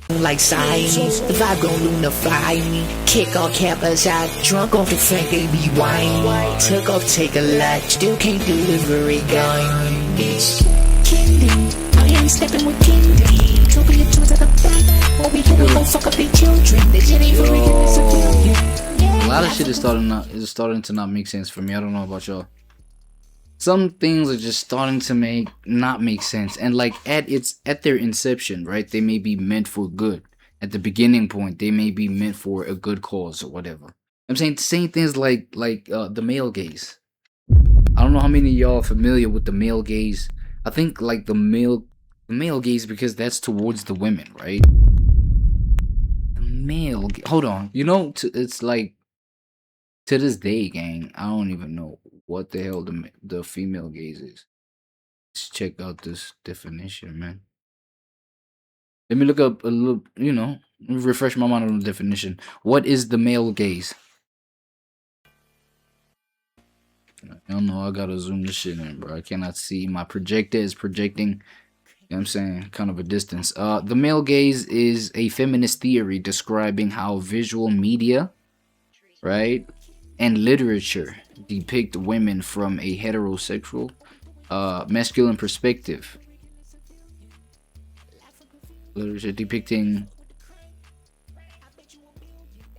like science, the vibe gon' lunify me. Kick all cappers out, drunk off the Frank, they be whining. Took off, take a lot, still can't deliver it, going. It's candy, I am stepping with candy. Dropping your toes at the back, what we do, we gon' fuck up their children. This shit ain't for real, it's a billion. A lot of shit is starting to not make sense for me. I don't know about y'all. Some things are just starting to not make sense, and like at their inception, right? They may be meant for good. At the beginning point, they may be meant for a good cause or whatever. I'm saying things like the male gaze. I don't know how many of y'all are familiar with the male gaze. I think like the male gaze, because that's towards the women, right? Hold on, it's like, to this day, gang, I don't even know what the hell the female gaze is. Let's check out this definition, man. Let me look up a little, refresh my mind on the definition. What is the male gaze? I don't know, I gotta zoom this shit in, bro. I cannot see. My projector is projecting, you know what I'm saying, kind of a distance. The male gaze is a feminist theory describing how visual media, right, and literature depict women from a heterosexual, masculine perspective. Literature depicting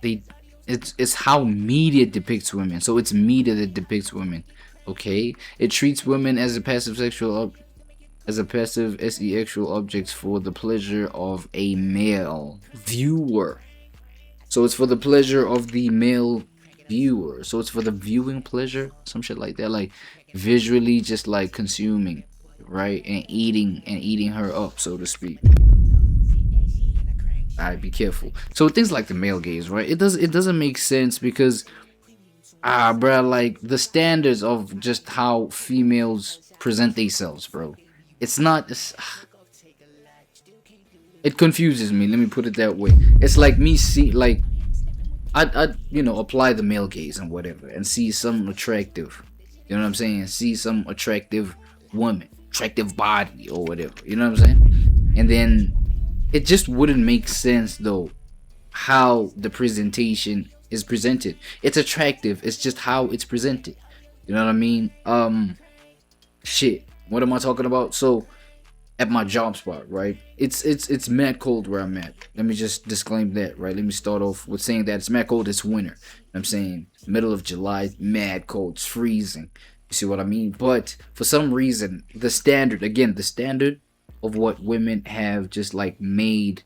it's how media depicts women. So it's media that depicts women. Okay, it treats women as a passive sexual objects for the pleasure of a male viewer. So it's for the pleasure of the male viewer. So it's for the viewing pleasure, some shit like that, like visually just like consuming, right, and eating her up, so to speak. Alright, be careful. So things like the male gaze, right, it doesn't make sense because bruh, like the standards of just how females present themselves, bro, it's not it confuses me, let me put it that way. It's like me see, like I'd apply the male gaze and whatever and see some attractive, you know what I'm saying, see some attractive woman, attractive body or whatever, you know what I'm saying, and then it just wouldn't make sense though how the presentation is presented. It's attractive, it's just how it's presented, you know what I mean. Shit, what am I talking about? So at my job spot, right, it's mad cold where I'm at. Let me just disclaim that, right? Let me start off with saying that it's mad cold. It's winter, I'm saying middle of July, mad cold, it's freezing, you see what I mean. But for some reason the standard of what women have just like made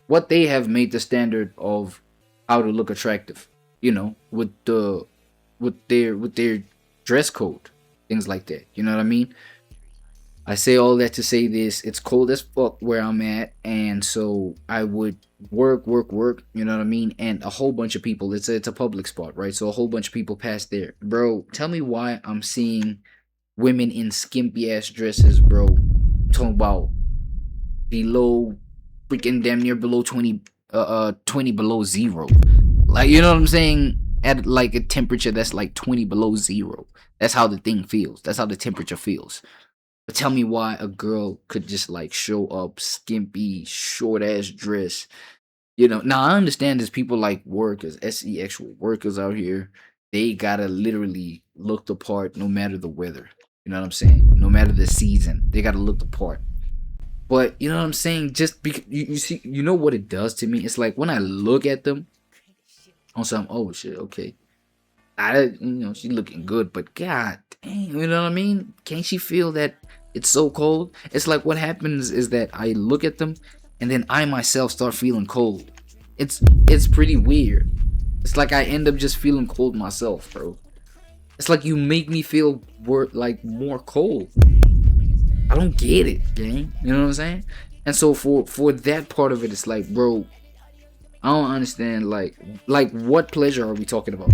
what they have made the standard of how to look attractive, with their dress code, things like that, you know what I mean. I say all that to say this: it's cold as fuck where I'm at, and so I would work, you know what I mean, and a whole bunch of people, it's a public spot, right, so a whole bunch of people pass there. Bro, tell me why I'm seeing women in skimpy ass dresses, bro. I'm talking about below, freaking damn near below 20 below zero, like, you know what I'm saying, at like a temperature that's like 20 below zero. That's how the thing feels, that's how the temperature feels. But tell me why a girl could just like show up skimpy, short ass dress. Now I understand there's people like workers, actual workers out here. They gotta literally look the part no matter the weather. You know what I'm saying? No matter the season, they gotta look the part. But you know what I'm saying? Just because you see, you know what it does to me? It's like when I look at them on some, oh shit, okay, she's looking good, but god damn, you know what I mean? Can't she feel that it's so cold? It's like what happens is that I look at them and then I myself start feeling cold. It's pretty weird. It's like I end up just feeling cold myself, bro. It's like you make me feel like more cold. I don't get it, gang. You know what I'm saying? And so for that part of it, it's like, bro, I don't understand. Like what pleasure are we talking about?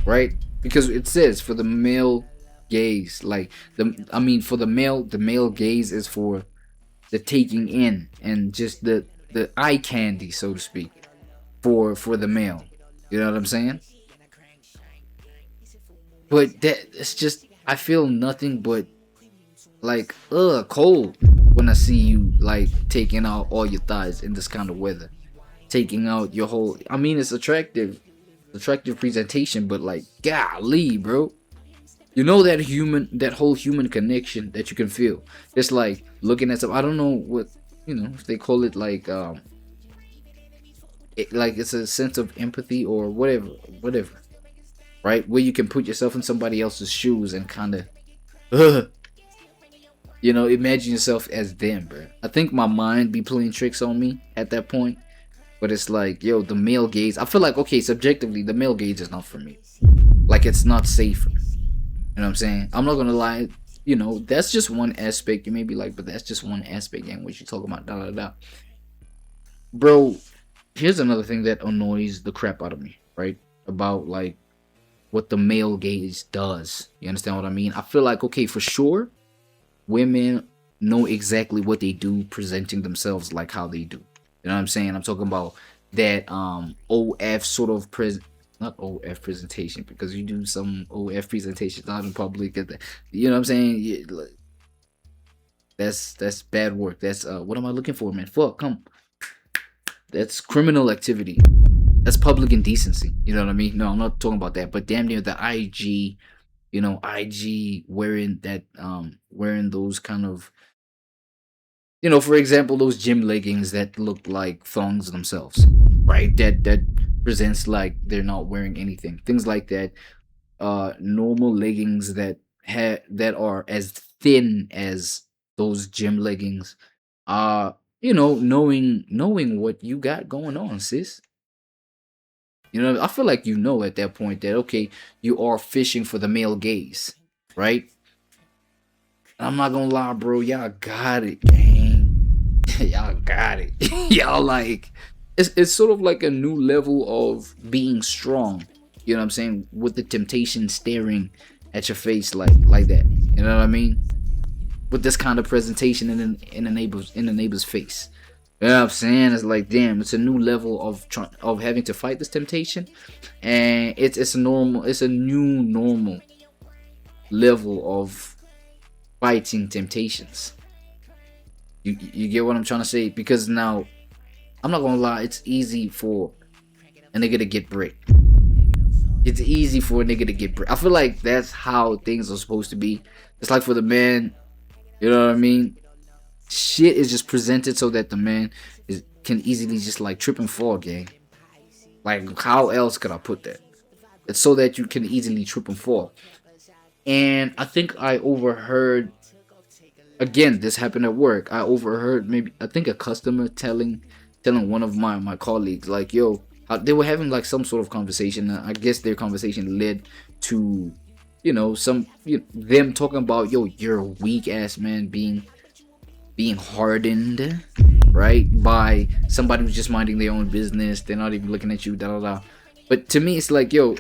Right? Because it says for the male gaze, like for the male gaze is for the taking in and just the eye candy, so to speak, for the male. You know what I'm saying? But it's just, I feel nothing but like cold. when I see you like taking out all your thighs in this kind of weather, taking out your whole. I mean, it's attractive presentation, but like, golly, bro. You know that whole human connection that you can feel. It's like looking at some. I don't know what if they call it like like it's a sense of empathy or whatever, right? Where you can put yourself in somebody else's shoes and kind of, imagine yourself as them, bro. I think my mind be playing tricks on me at that point, but it's like, yo, the male gaze. I feel like, okay, subjectively, the male gaze is not for me. Like, it's not safe. You know what I'm saying? I'm not gonna lie. That's just one aspect. You may be like, but that's just one aspect. And what you talking about? Da da da. Bro, here's another thing that annoys the crap out of me, right? About like what the male gaze does. You understand what I mean? I feel like, okay, for sure, women know exactly what they do, presenting themselves like how they do. You know what I'm saying? I'm talking about that OF sort of not OF presentation, because you do some OF presentations out in public. You know what I'm saying? Yeah, like, that's bad work. That's what am I looking for, man? Fuck, come. That's criminal activity. That's public indecency. You know what I mean? No, I'm not talking about that. But damn near the IG, IG wearing that, wearing those kind of, for example, those gym leggings that look like thongs themselves, right? That presents like they're not wearing anything. Things like that. Normal leggings that are as thin as those gym leggings. Knowing what you got going on, sis. I feel like at that point that, okay, you are fishing for the male gaze, right? I'm not gonna lie, bro. Y'all got it, gang. Y'all got it. Y'all like, it's sort of like a new level of being strong. You know what I'm saying? With the temptation staring at your face like that. You know what I mean? With this kind of presentation in the neighbor's face. You know what I'm saying? It's like, damn, it's a new level of having to fight this temptation, and it's a new normal level of fighting temptations. You get what I'm trying to say? Because now, I'm not gonna lie, it's easy for a nigga to get bricked. It's easy for a nigga to get bricked. I feel like that's how things are supposed to be. It's like for the man, you know what I mean? Shit is just presented so that the man can easily just like trip and fall, gang. Like, how else could I put that? It's so that you can easily trip and fall. And I think I overheard, again, this happened at work. I overheard I think a customer telling one of my colleagues, like, yo, they were having like some sort of conversation. I guess their conversation led to, them talking about, yo, you're a weak ass man being hardened, right, by somebody who's just minding their own business. They're not even looking at you, da da da. But to me, it's like, yo,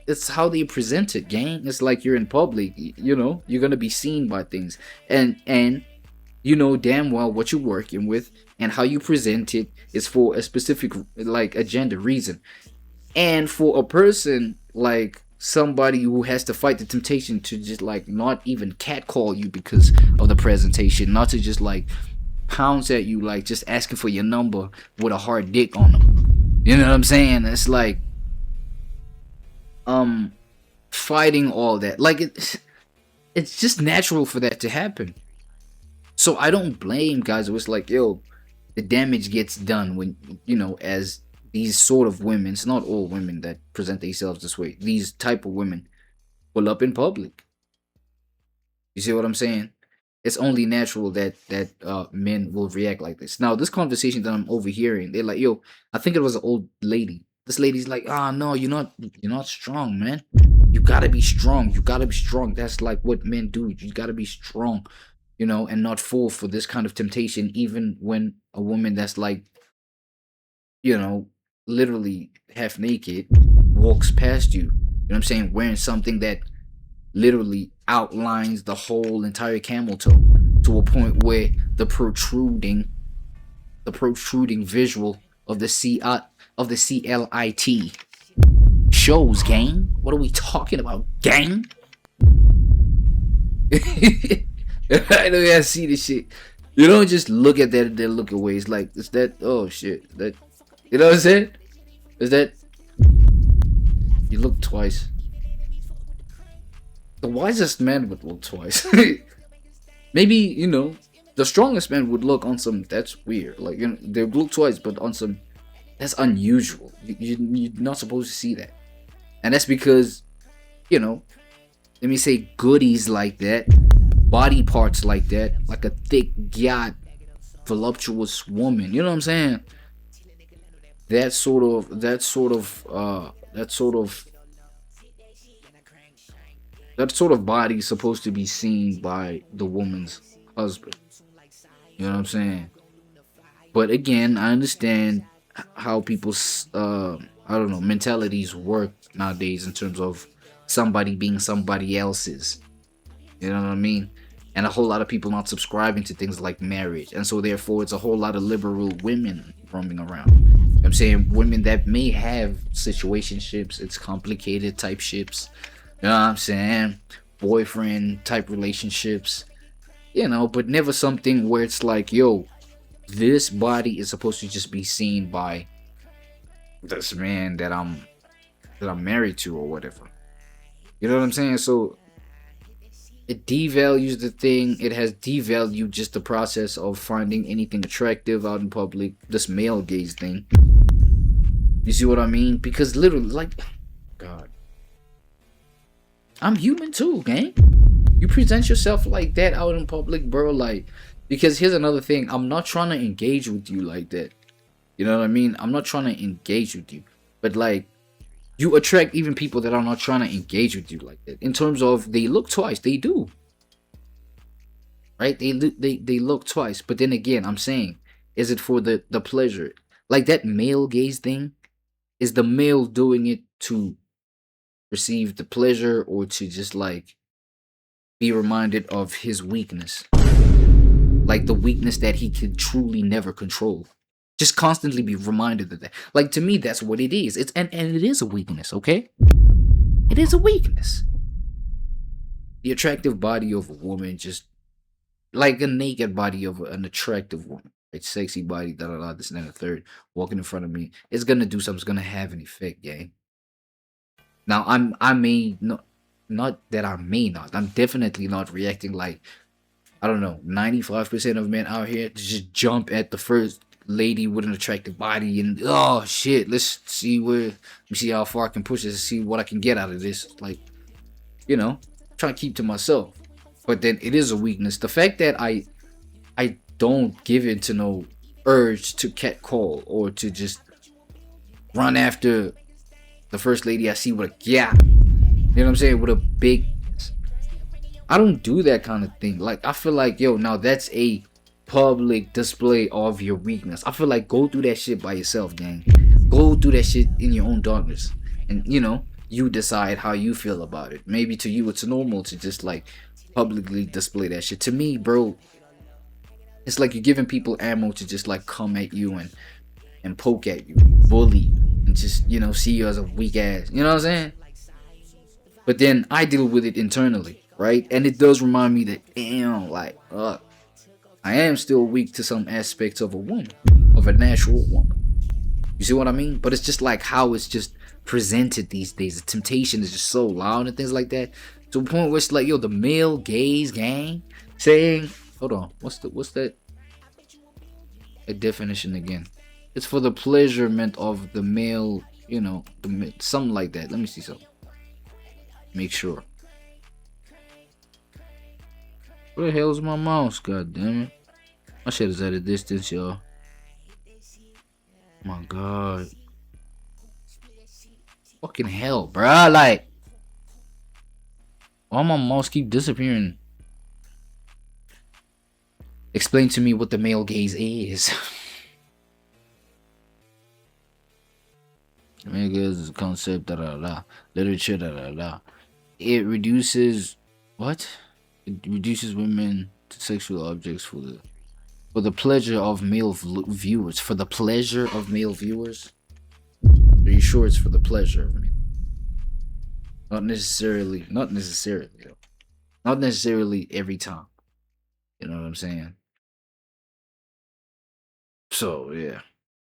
it's how they present it, gang. It's like you're in public, you're gonna be seen by things, and you know damn well what you're working with and how you present it is for a specific like agenda reason. And for a person like somebody who has to fight the temptation to just like not even catcall you because of the presentation, not to just like pounce at you like just asking for your number with a hard dick on them, you know what I'm saying? It's like fighting all that, like it's just natural for that to happen. So I don't blame guys who it's like, yo, the damage gets done when as these sort of women, it's not all women that present themselves this way, these type of women pull up in public. You see what I'm saying? It's only natural that men will react like this. Now, this conversation that I'm overhearing, they're like, yo, I think it was an old lady. This lady's like, no, you're not strong, man. You gotta be strong. You gotta be strong. That's like what men do. You gotta be strong, and not fall for this kind of temptation, even when a woman that's like, literally half naked walks past you. You know what I'm saying? Wearing something that literally outlines the whole entire camel toe to a point where the protruding visual of the CLIT shows, gang. What are we talking about, gang? I know you guys see this shit. You don't just look at that look away. It's like, is that, oh shit, that, you know what I'm saying? Is that, you look twice. The wisest man would look twice. Maybe, you know, the strongest man would look on some, that's weird. Like, you know, they would look twice, but on some, that's unusual. You're not supposed to see that. And that's because, you know, let me say goodies like that, body parts like that, like a thick, yacht, voluptuous woman. You know what I'm saying? That sort of body is supposed to be seen by the woman's husband. You know what I'm saying? But again, I understand how people's I don't know, mentalities work nowadays in terms of somebody being somebody else's. You know what I mean? And a whole lot of people not subscribing to things like marriage. And so therefore it's a whole lot of liberal women roaming around. You know what I'm saying, women that may have situationships, it's complicated type ships. You know what I'm saying? Boyfriend type relationships. You know, but never something where it's like, yo, this body is supposed to just be seen by this man that I'm married to or whatever. You know what I'm saying? So it devalues the thing. It has devalued just the process of finding anything attractive out in public. This male gaze thing. You see what I mean? Because literally, like, God, I'm human too, gang. You present yourself like that out in public, bro. Like, because here's another thing. I'm not trying to engage with you like that. You know what I mean? I'm not trying to engage with you. But like, you attract even people that are not trying to engage with you like that. In terms of, they look twice. They do. Right? They look twice. But then again, I'm saying, is it for the pleasure? Like that male gaze thing, is the male doing it to receive the pleasure or to just like be reminded of his weakness? Like the weakness that he can truly never control. Just constantly be reminded of that. Like, to me, that's what it is. It's and it is a weakness, okay? It is a weakness. The attractive body of a woman, just like a naked body of an attractive woman, right? Sexy body, da da da, this and that, and the third, walking in front of me, it's gonna do something. It's gonna have an effect, gang. Now, I may not that I may not. I'm definitely not reacting like, I don't know, 95% of men out here to just jump at the first lady with an attractive body and, oh shit, let's see how far I can push this, see what I can get out of this. Like, you know, trying to keep to myself. But then it is a weakness. The fact that I don't give in to no urge to catcall or to just run after the first lady I see with a gap. You know what I'm saying? With a big, I don't do that kind of thing. Like, I feel like, yo, now that's a public display of your weakness. I feel like, go through that shit by yourself, gang. Go through that shit in your own darkness. And, you know, you decide how you feel about it. Maybe to you it's normal to just like publicly display that shit. To me, bro, it's like you're giving people ammo to just like come at you and poke at you, bully, and just, you know, see you as a weak ass. You know what I'm saying? But then I deal with it internally, right? And it does remind me that, damn, like, I am still weak to some aspects of a woman, of a natural woman. You see what I mean? But it's just like how it's just presented these days. The temptation is just so loud and things like that. To a point where it's like, yo, the male gaze gang saying, hold on, what's that? A definition again. It's for the pleasurement of the male, you know, something like that. Let me see something. Make sure. Where the hell is my mouse? God damn it. My shit is at a distance, y'all. My God. Fucking hell, bruh. Like, why my mouse keep disappearing? Explain to me what the male gaze is. Male gaze is a concept, da da da. Literature, da da da. It reduces what? It reduces women to sexual objects for the pleasure of male viewers. For the pleasure of male viewers? Are you sure it's for the pleasure of male? Not necessarily though. Not necessarily every time. You know what I'm saying? So yeah.